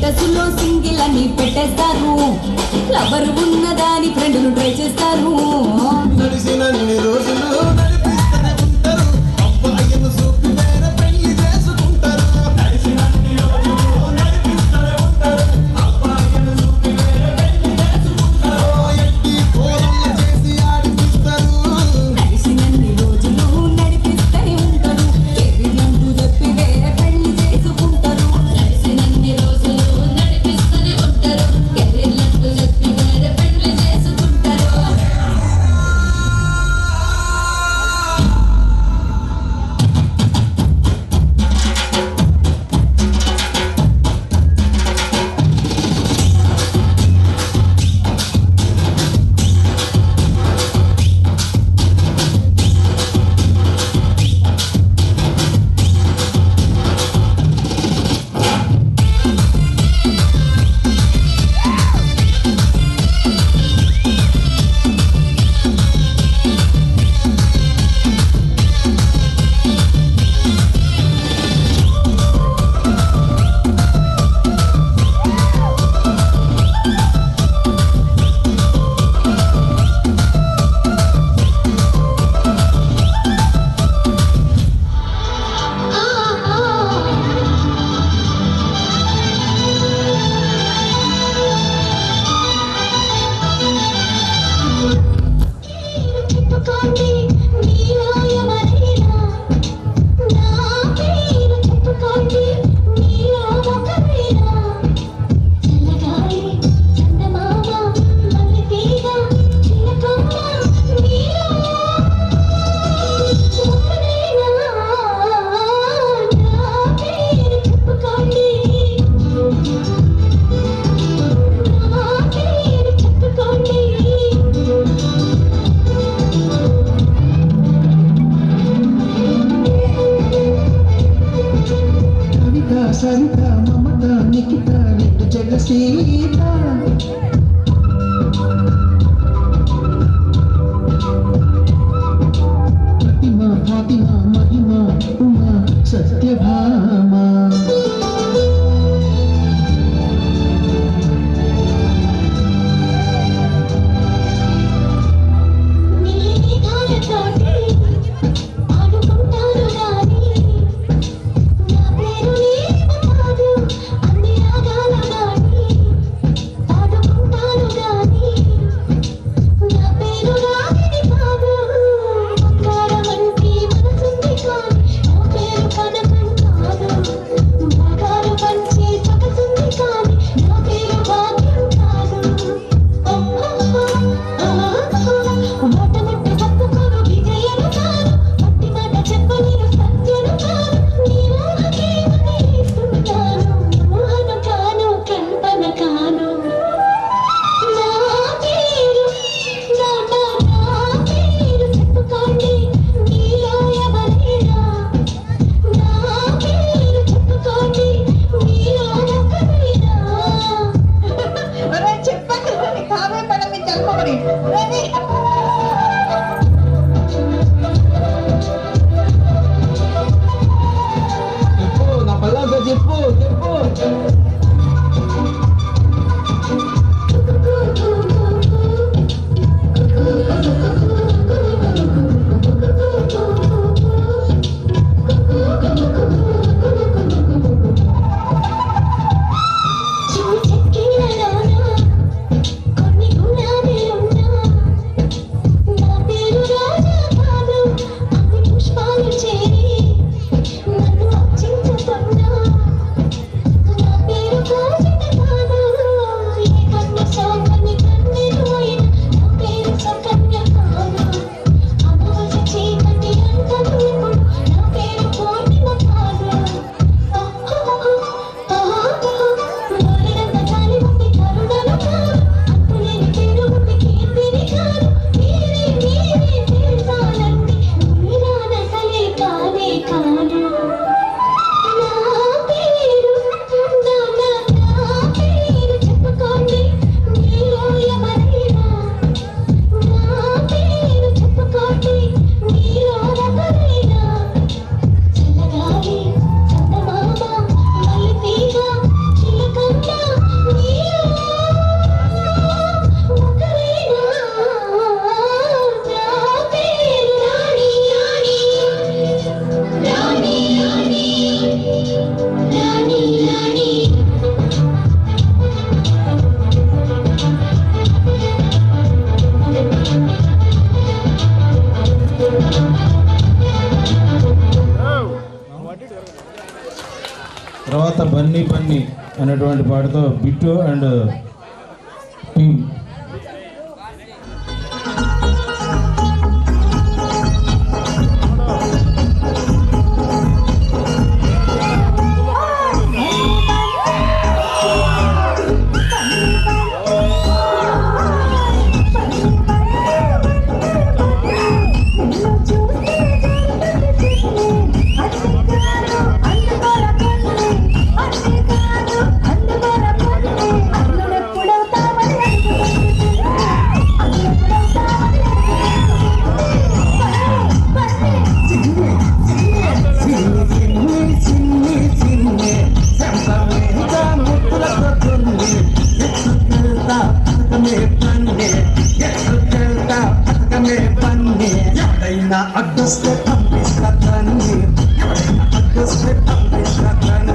స్టేటస్లో సింగిల్ అని పెట్టేస్తారు. లవర్ ఉన్నదాని ఫ్రెండ్ను ట్రై చేస్తారు. నడిసినన్ని రోజులు నడిపిస్తూనే ఉంటారు. అబ్బాయిను చూపి వేరే పెళ్లి చేసుకుంటారు. నడిసినన్ని రోజులు నడిపిస్తూనే ఉంటారు. అబ్బాయిను చూపి వేరే పెళ్లి చేసుకుంటారు. ఎట్టి పోరలు చేసి ఆడిపిస్తారు. నడిసినన్ని రోజులు నడిపిస్తూనే ఉంటారు. కెరీర్లంటూ చెప్పి వేరే పెళ్లి చేసుకుంటారు. నడిసినన్ని రోజులు నడిపిస్తూనే ఉంటారు. కెరీర్లంటూ చెప్పి వేరే పెళ్లి చేసుకుంటారు. సరిత మమత నిఖిత నిట్టు జగసీత ప్రతిమ ఫాతిమ మహిమ ఉమా సత్యభామ సన్నీ పన్ని అనేటువంటి పాటతో బిట్టు అండ్ టీమ్ అడ్డొస్తే పంపిస్తాను అడ్డొస్తే పంపిస్తాను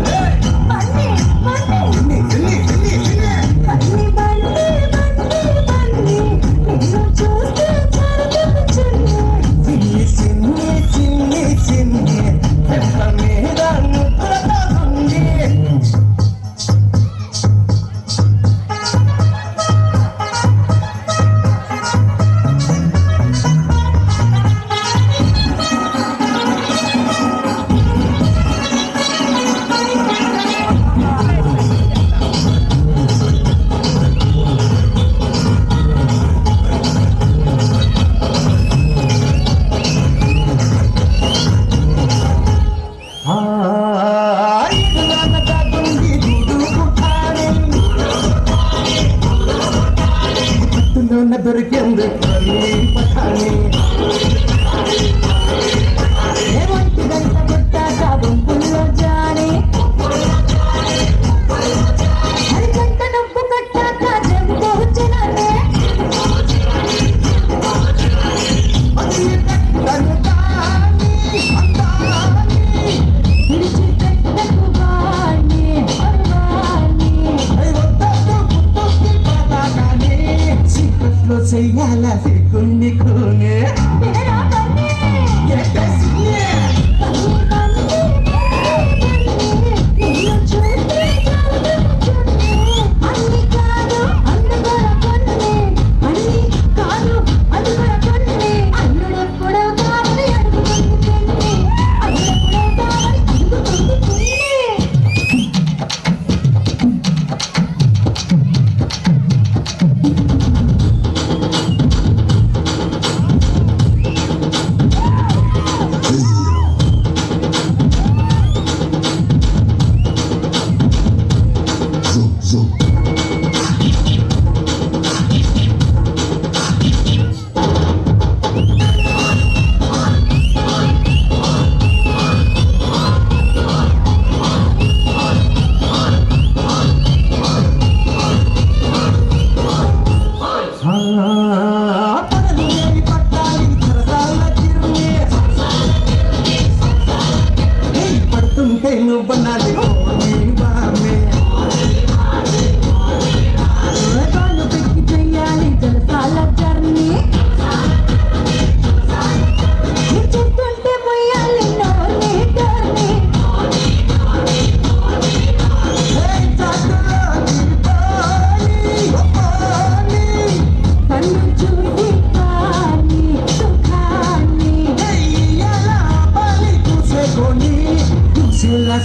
దొరికింది పఠాని చెయ్యాల కొన్ని కోనే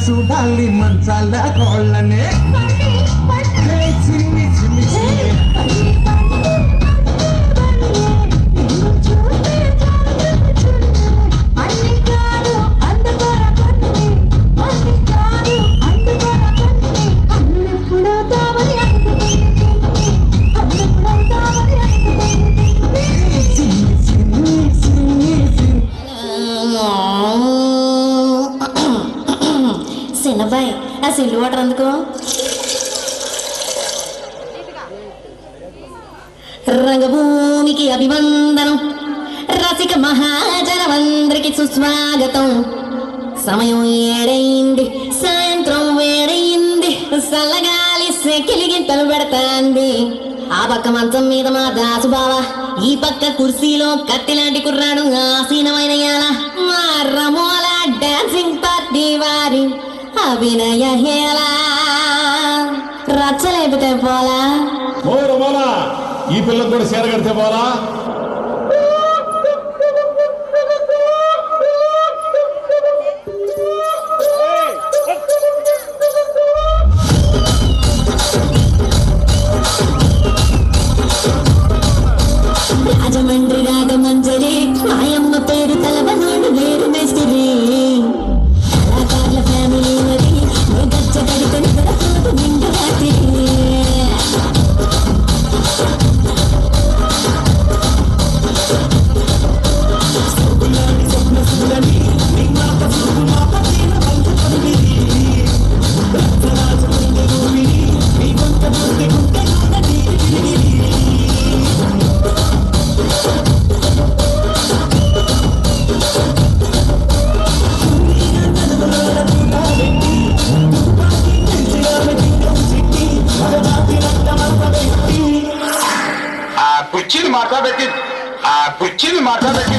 చూడాలి మంచాల కోళ్ళనే చిన్నబాయ్ ఆ సిల్లు వాటర్ అందుకో రంగభూమికి అభివందనం రసిక మహాజనమందరికి సుస్వాగతం సమయం ఏడైంది సాయంత్రం వేడయింది చల్లగాలి సెకిలి గింతలు పెడతాంది ఆ పక్క మంచం మీద మా దాసు బావ ఈ పక్క కుర్సీలో కత్తిలాంటి కుర్రాడు ఆసీనమైన యాల మా రమోల డాన్సింగ్ పార్టీ వారి అభినయ హేళ రచ్చలేపితే పోలా ఓరు పోలా ఈ పిల్లకు కూడా చీర కడితే పోలా రాజమండ్రి రాగమంజరి మాయమ్మ పేరు తలవనాడు వేరు మేస్తిరి కళాకారుల ఫ్యామిలీ మరి గచ్చ కడితే నిద్రపోతు నిండు రాత్రి కుర్చీని మాట్లాడబెట్టి కుర్చీని మాట్లాడబెట్టి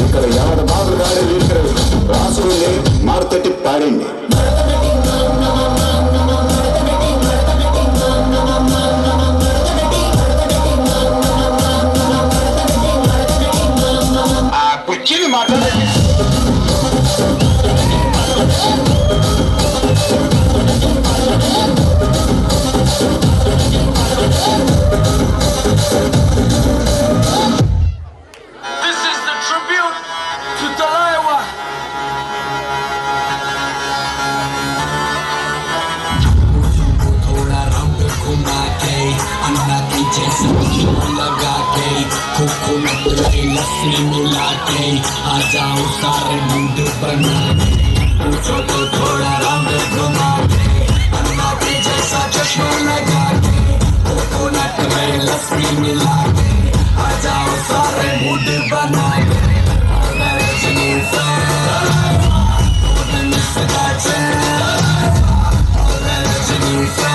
ఇక్కడ ఎవరి బాబు గాడి వీరు రాసుకుని మారుతట్టి పాడింది ఆ కుర్చీని మాట్లాడండి लस्सी मिला के आ जाओ सारे मूड बना के पूछो तो थोड़ा रंग घुमा के अन्ना के जैसा चश्मा लगा के कोकोनट में लस्सी मिला के आ जाओ सारे मूड बना के रजनी से रजनी से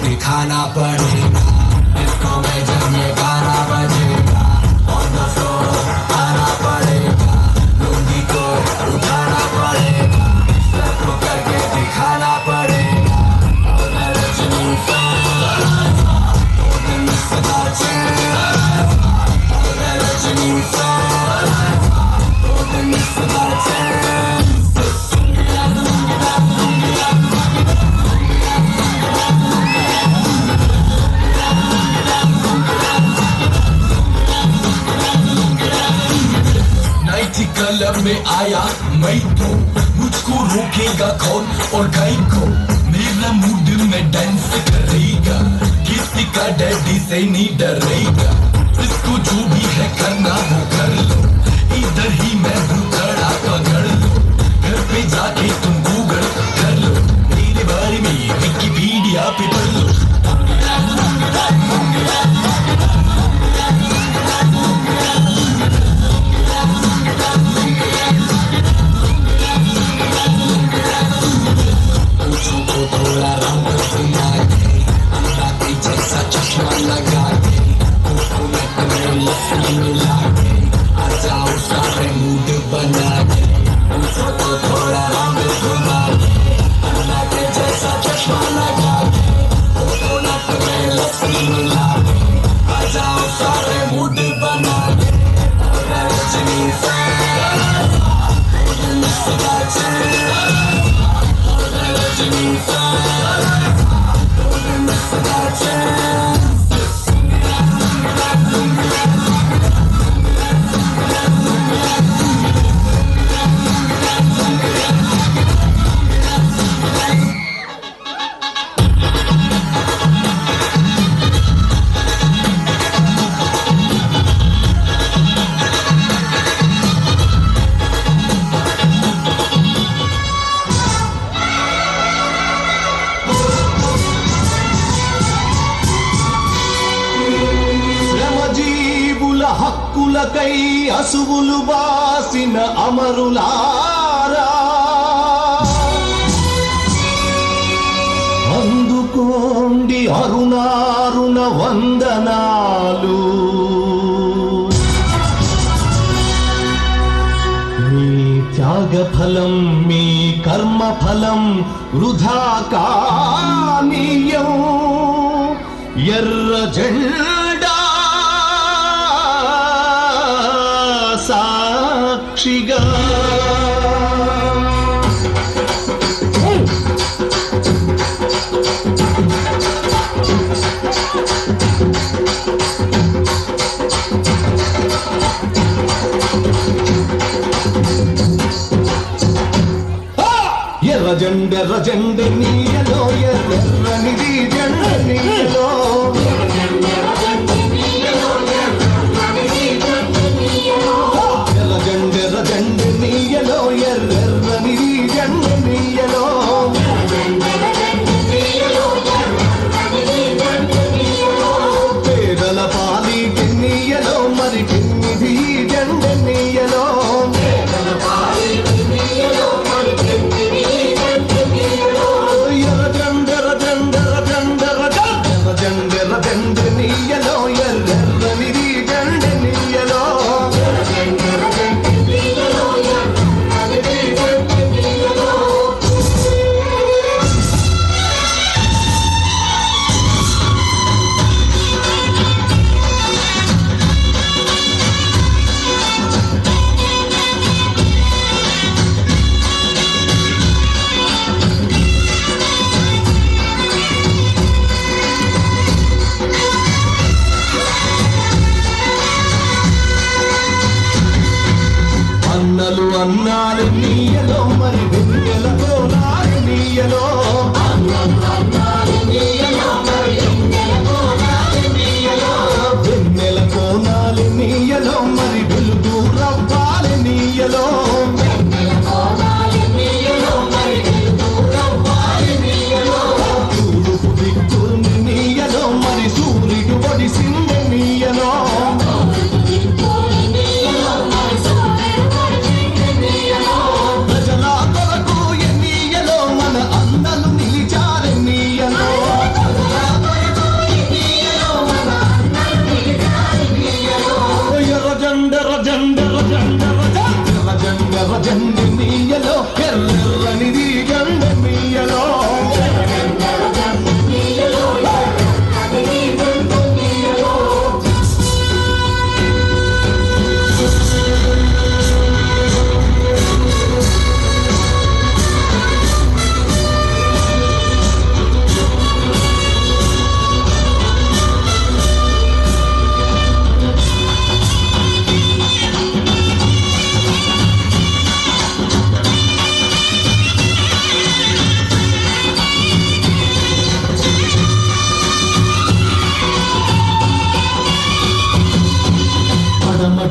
दिखाना पड़ेगा इसको में जब ये गाना बजेगा ऑन द फ्लोर आना पड़ेगा लुंगी को उठाना पड़ेगा सबको करके दिखाना आया मैं तो मुझको रोकेगा कौन और गाय को मेरा मूड में डांस करेगा किसी का डैडी से नहीं डरेगा इसको जो भी है करना वो कर लो इधर ही मैं हूँ खड़ा पकड़ लो घर पे जाके तुम गूगल कर लो मेरे बारे में विकिपीडिया पे पढ़ लो थोड़ा रंग घुमा के अंदाज़ी जैसा चश्मा लगा के कोकोनट में लस्सी मिला के आ जाओ सारे मूड बना के मुझको तो थोड़ा रंग घुमा के अंदाज़ी जैसा चश्मा लगा के कोकोनट में लस्सी मिला के आ जाओ सारे मूड बना के रजनी से హక్కులకై అసువులు బాసిన అమరులారా అందుకోండి అరుణారుణ వందనాలు మీ త్యాగ ఫలం మీ కర్మ ఫలం వృధా కానీయం ఎర్ర జెండా సాక్షిగా ఎర్ర జెండ నీయలో ఎర్రనిది జెండ నీయలో పేదల పాలి టిన్నీయలో మరి టిన్నిది జెండ నీయలో ఎర్ర జెండర జెండర జెండర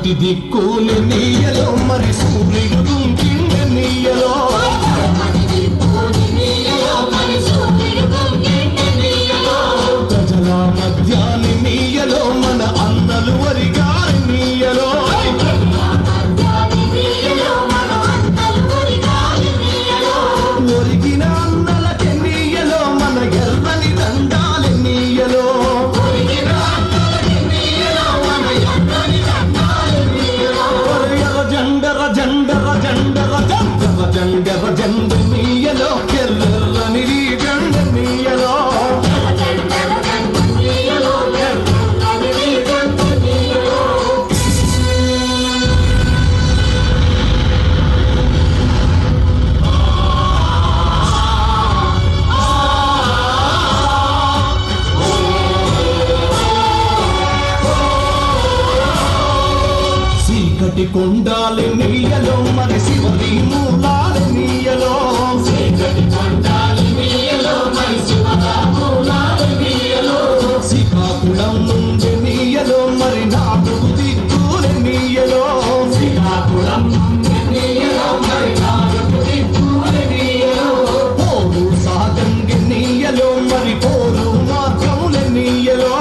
చీకటి దిక్కుని నీయలో మరి సూర్యుడు గుంకింది నీయలో ప్రజల మధ్యాన్ని నీయలో మన అన్నలు వరిగారి నీయలో ఒరిగిన అన్నలకి నీయలో మన ఎర్రని దండాలి నీయలో జండర జండర జండర జండర జండర జండ నీయలో ఎర్రని జండ నీయలో చీకటి కొండాలి నీయలో మరి శివరి మూలాలి నీయలో శ్రీకాకుళం నుండి నీయలో మరి నాలుగు దిక్కులు నీయలో పోరు సాగంగి నీయలో మరి పోరు మార్గముల నీయలో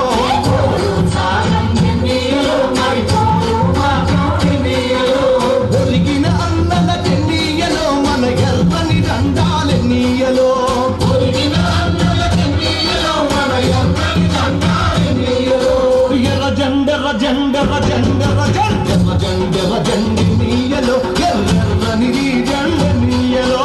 ఒరిగిన అన్నలకి నీయలో మన ఎర్రని దండాలి నీయలో ఎర్ర జండర జండర జండర జండర జండర జండి నీయలో ఎర్రని జండ నీయలో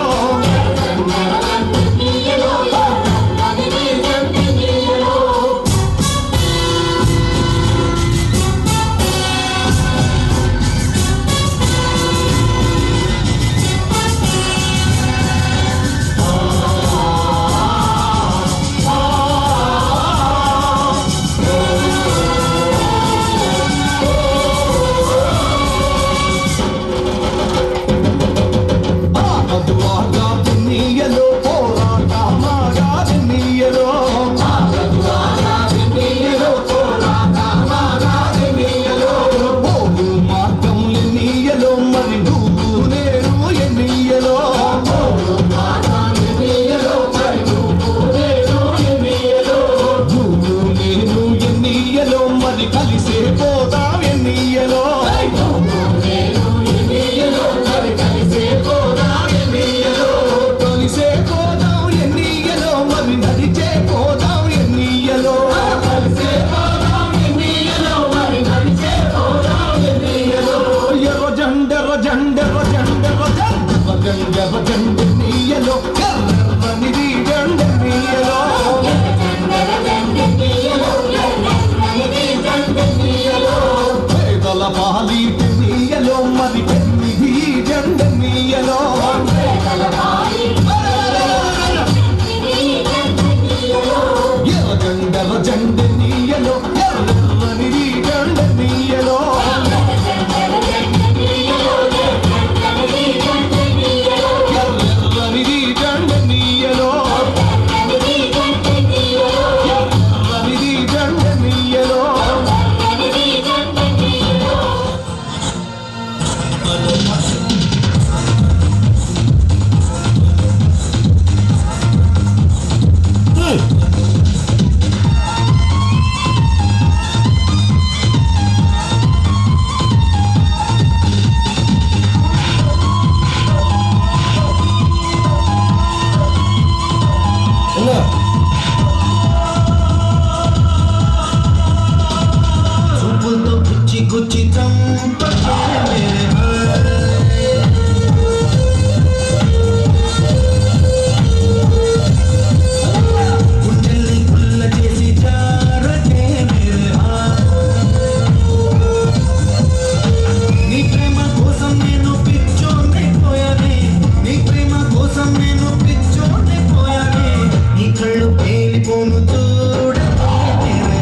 నీయలో పోరాట మాగాది నీయలో పోరు మార్గములు నీయలో మరి నువ్వు నేను నీయలో నువ్వు నేను నీయలో మరి కలిసే పోదాం నీయలో కలిసే పోదాం ఎన్నీయలో మరి నడిచే పోదాం ఎన్నీయలో ఎర్ర జండర జండర జండర జండర జండర జండ నీయలో ఎర్రని జండ నీయలో పేదల పాలీటి నీయలో మరి పెన్నిధి జండ నీయలో ఎర్ర జండర జండ నీయలో ఎర్రని జండ నీయలో ఎర్రని జండ నీయలో ఎర్రని జండ నీయలో చూపులతో గుచ్చి గుచ్చి చంపకే మేరే గుండెల్ని కుల్ల చేసి జారకే మేరే నీ ప్రేమ కోసం నేను పిచ్చోనే పోయానే నీ ప్రేమ కోసం నేను పిచ్చోనే పోయానే నీ కళ్ళు పేలిపోను చూడకే మేరే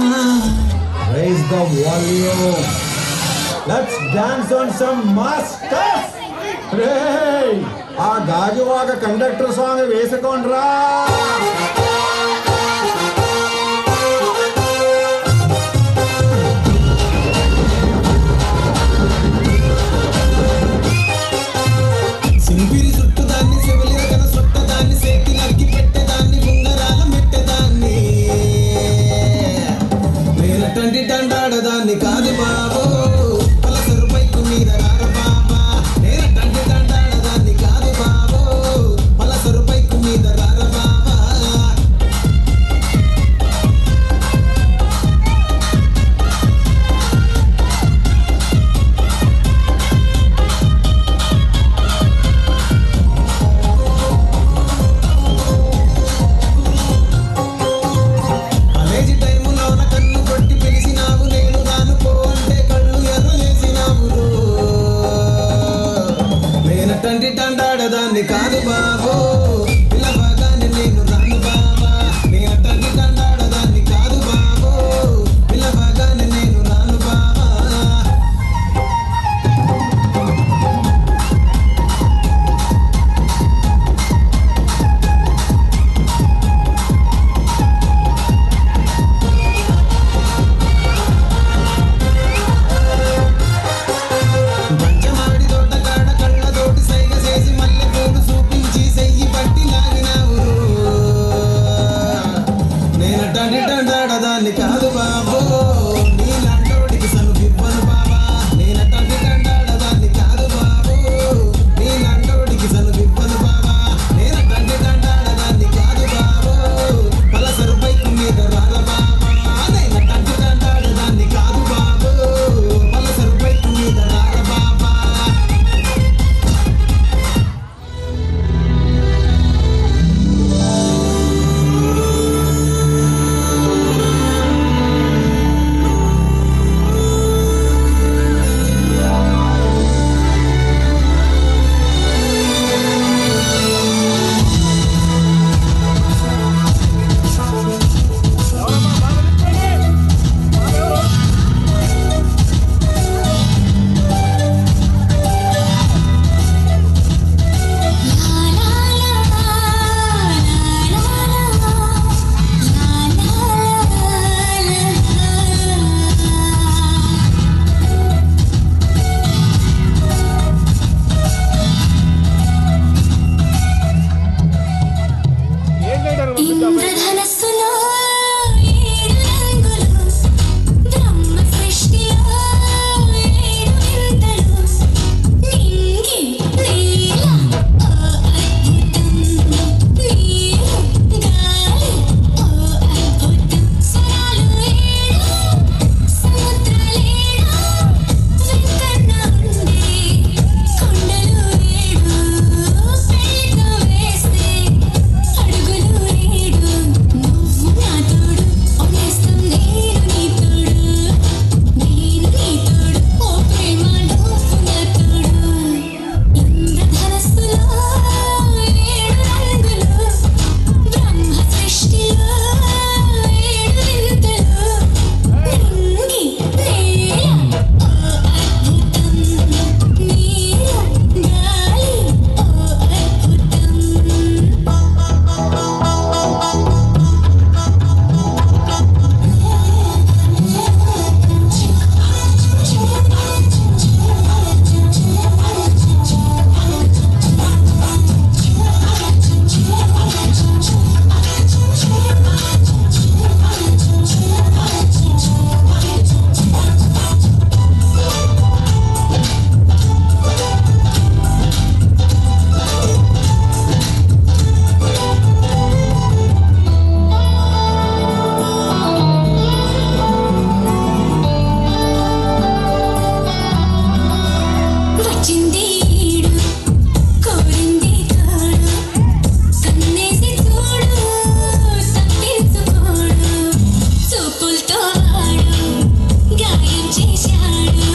Raise the volume. Let's dance on some mass stuff. Hey, ఆ గాజువాక కండక్టర్ సాంగ్ వేసుకోండ్రా. సింపిరి చుట్టుదాన్ని శివలి రకన చుట్టదాన్ని సేతి నరికి పెట్టేదాన్ని ఉంగరాల మెట్టేదాన్ని నేనటంటి దండాడదాన్ని కాదు బాబు పలసరు బైకు మీద రార బాబా నేనటంటి దండాడదాన్ని కాదు బాబు పలసరు బైకు మీద రార బాబా కాలేజీ టైములోన కన్ను కొట్టి పిలిచినావు నేను రాను పో అంటే కళ్ళు ఎర్రలేసినావు నేనటంటి దండాడదాన్ని కాదు బాబు పిలవగానే నేను రాను బాబా నేనటంటి దండాడదాన్ని కాదు బాబు పిలవగానే నేను రాను బాబా పంచమాడి తోట కాడ కళ్ళతోటి సైగ చేసి మల్లె పూలు చూపించి సెయ్యి పట్టి లాగినావు నేనటంటి దండాడదాన్ని కాదు బాబు నీలాంటోడికి సనుగివ్వను బాబా నేనటంటి దండాడదాన్ని కాదు బాబు నీలాంటోడికి సనుగివ్వను బాబా నేనటంటి దండాడదాన్ని కాదు బాబు పలసరు బైకు మీద రాల బాబా నేనటంటి దండాడదాన్ని కాదు బాబు పలసరు బైకు మీద రాల బాబా ఇంద్రధనస్సులో ఏడు రంగులు బ్రహ్మ సృష్టిలో ఏడు వింతలు నింగి నేల ఓ అద్భుతం నీరు గాలి ఓ అద్భుతం స్వరాలు ఏడు సముద్రాలేడు వెంకన్న ఉండే కొండలు ఏడు పెళ్ళితో వేస్తే అడుగులు ఏడు నువ్వు నా తోడు ఒనేస్తం నేను నీ తోడు ఓ ప్రేమ నువ్వు నా తోడు ఇంద్రధనస్సులో ఏడు రంగులు బ్రహ్మ సృష్టిలో ఏడు వింతలు నింగి నేల ఓ అద్భుతం నీరు గాలి ఓ అద్భుతం వచ్చింది ఈడు కోరింది తోడు కన్నేసి చూడు తప్పించుకోడు చూపులతో వాడు గాయం చేశాడు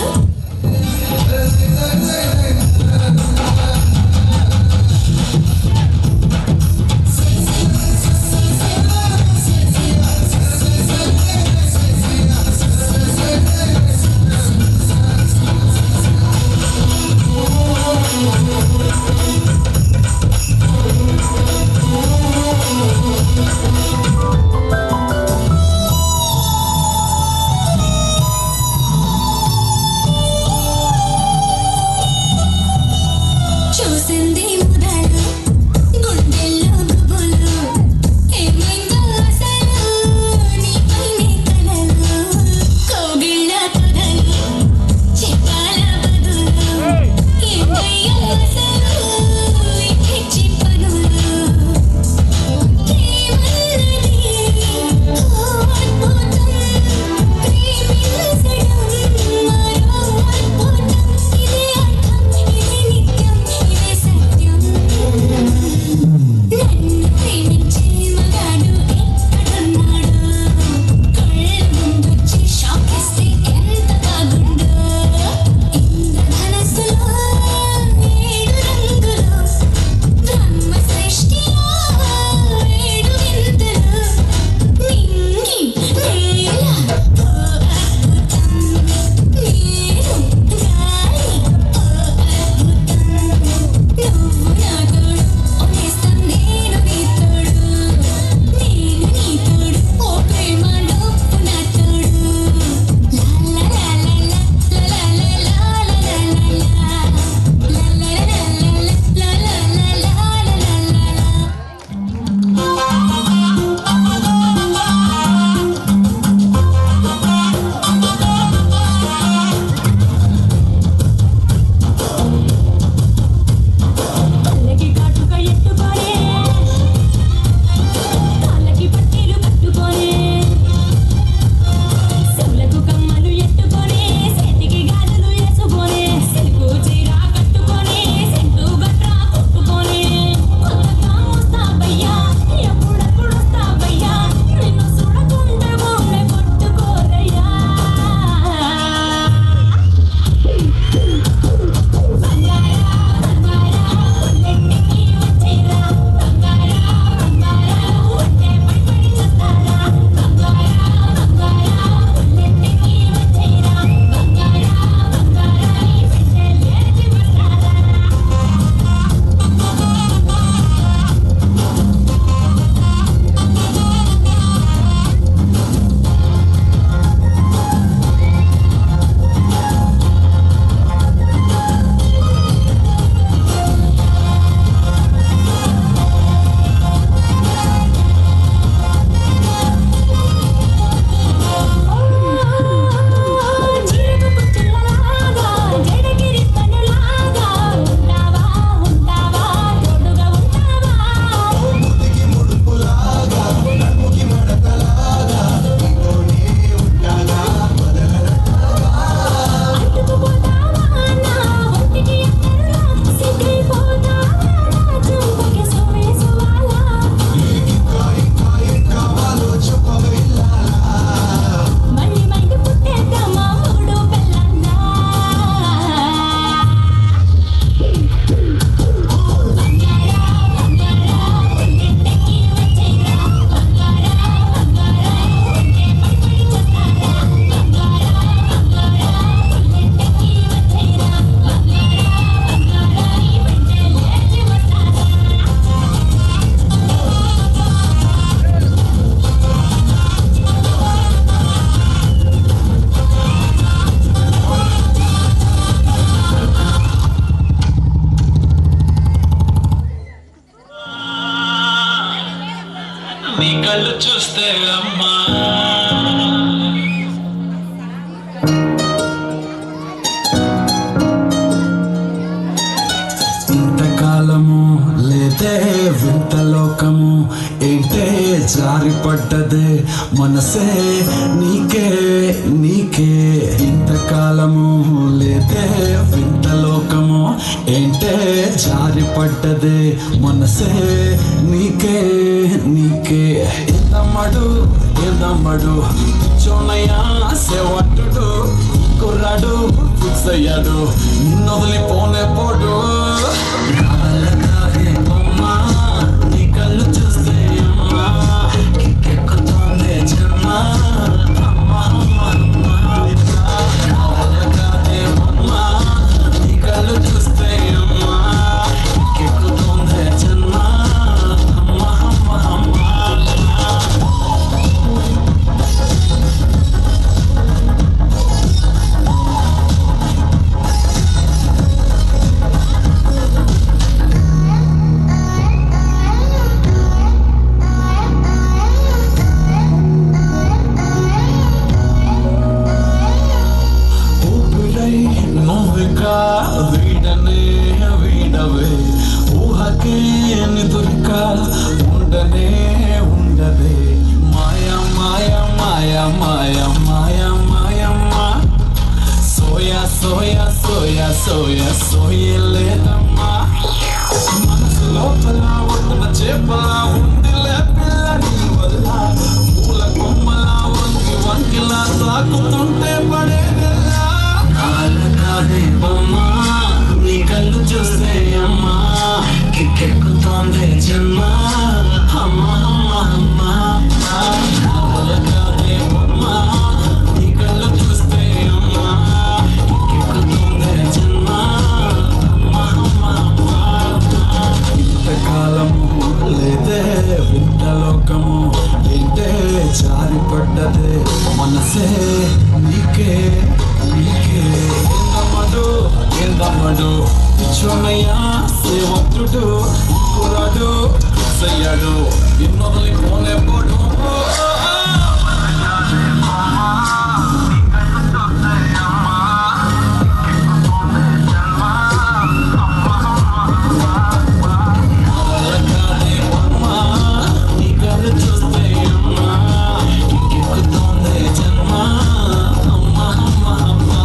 మనసే నీకే నీకే ఇంతకాలము లేదే వింత లోకము ఏంటే జారి పడ్డదే మనసే నీకే నీకే ఎందమ్మడు చోనయ్యా సేవట్టుడు కుర్రాడు ఫిక్స్ అయ్యాడు నిన్నొదిలిపోనే పోడు నీ కళ్ళు చూస్తే అమ్మా కిక్కెక్కుతోందే జన్మ నీ కళ్ళు చూస్తే అమ్మా కిక్కెక్కుతోందే జన్మ వీడవే ఊహకే దొరిక ఉండనే ఉండదే మాయ మాయ మాయ మాయ మాయ మాయమ్మా సోయా సోయా సోయా సోయా సోయలేదమ్మా మనసు లోపల ఒడ్డున చేపలా ఉందిలే పిల్ల నీ వల్ల పూల కొమ్మలా వంగి వంకిలా సాకుతుంటే పడేదెల్లా కాదేవమ్మా నీ కళ్ళు చూస్తే అమ్మా కిక్కెక్కుతోందే జన్మ అమ్మా అమ్మా కాదేవమ్మా నీ కళ్ళు చూస్తే అమ్మా కిక్కెక్కుతోందే జన్మ అమ్మా అమ్మా ఇంతకాలము లేదే వింత లోకము ఏంటే జారి పడ్డదే మనసే నీకే నీకే ఎందమ్మడు పిచ్చోనయ్యా సేవత్రుడు కురాడు సయ్యాడు ఎన్నొదిలిపోనే పోడు నీ కళ్ళు చూస్తే అమ్మా కిక్కెక్కుతోందే జన్మ అమ్మా అమ్మా అమ్మా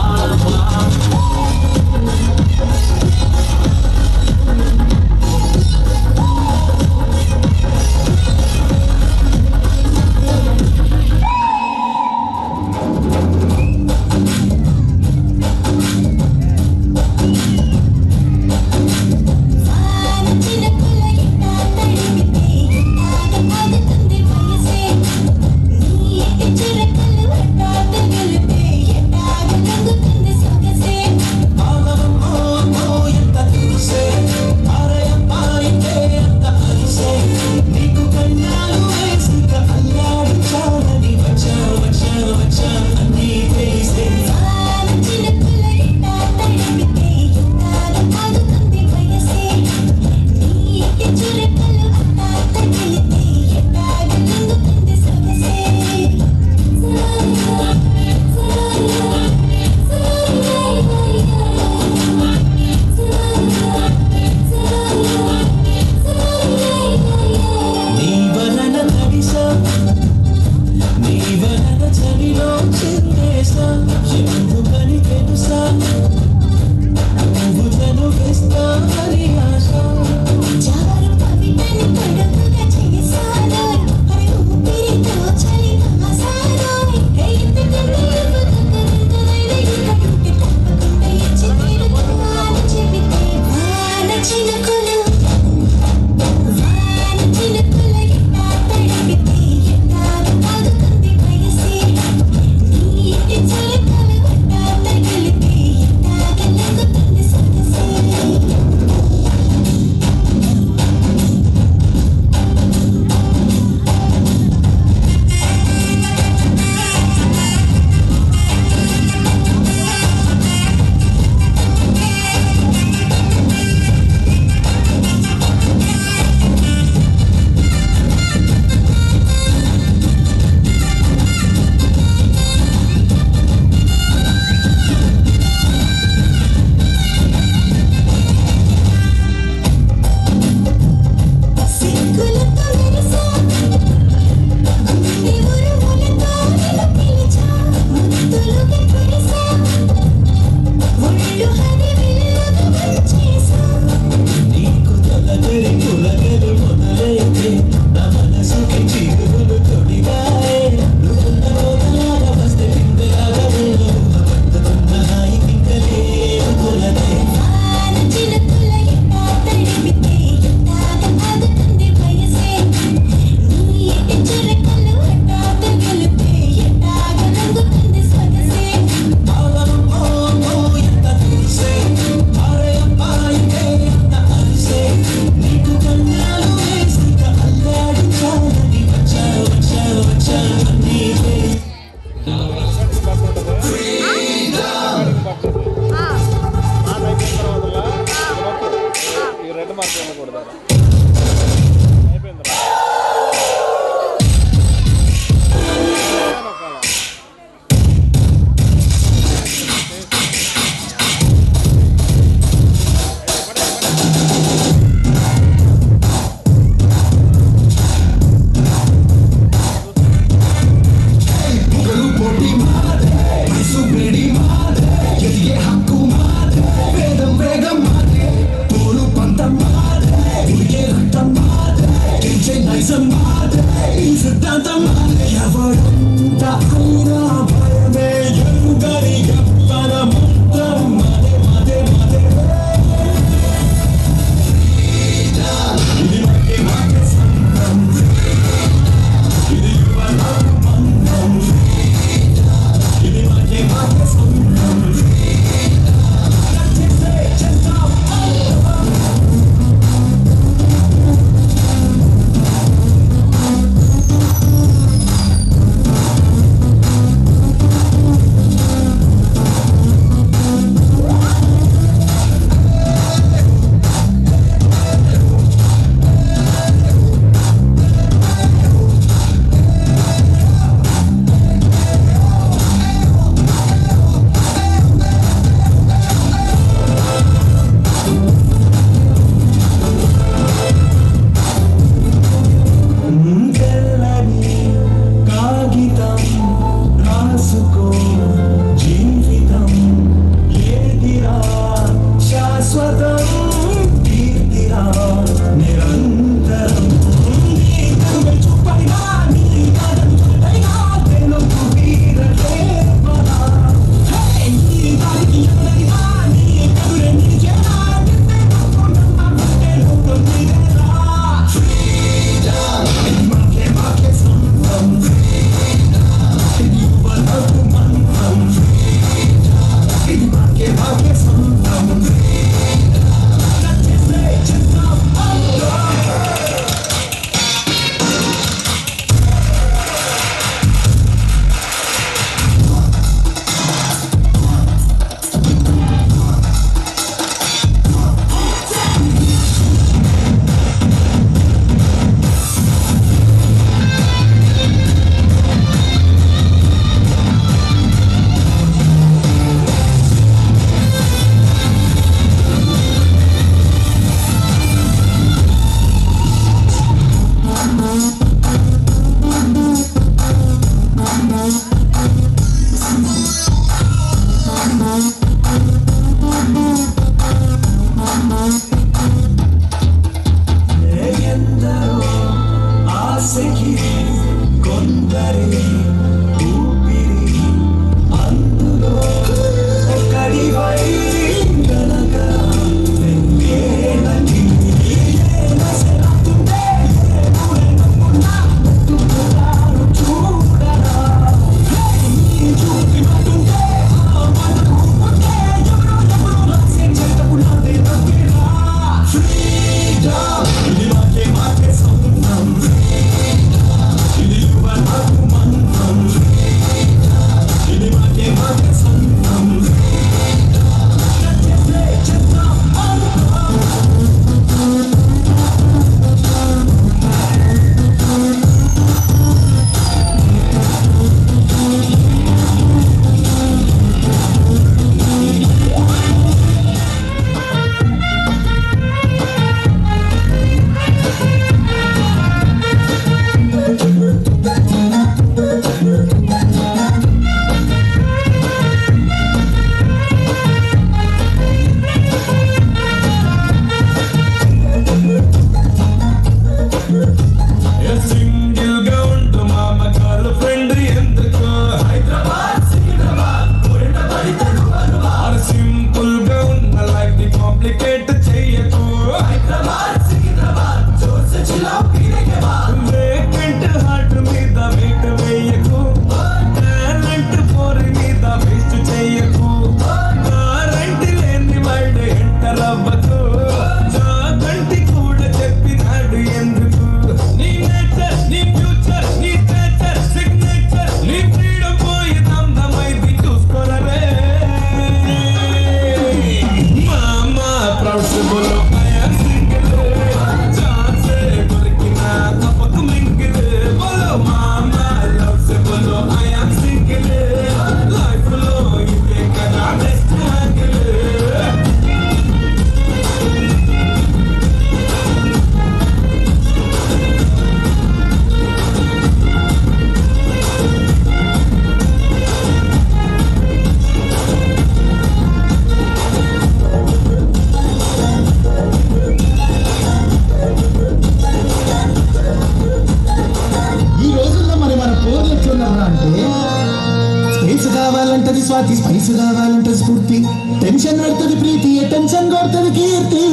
కావాలంటది స్వాతి స్పైస్ కావాలంటది స్ఫూర్తి టెన్షన్ పెడుతుంది ప్రీతి టెన్షన్ కొడుతుంది కీర్తి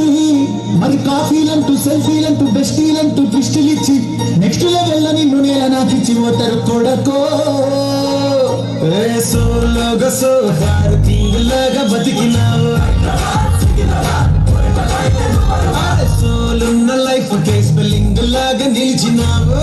మరి కాఫీలంటూ సెల్ఫీలంటూ బెస్టీలంటూ ట్విస్టులు ఇచ్చి నెక్స్ట్ లెవెల్ నిన్ను నేల నాకిచ్చి పోతారు కొడకో సోలోగా సోహారు కింగులాగా బతికినావు సోలున్న లైఫ్ కేస్ బెల్లింగ్ లాగా నిలిచినావు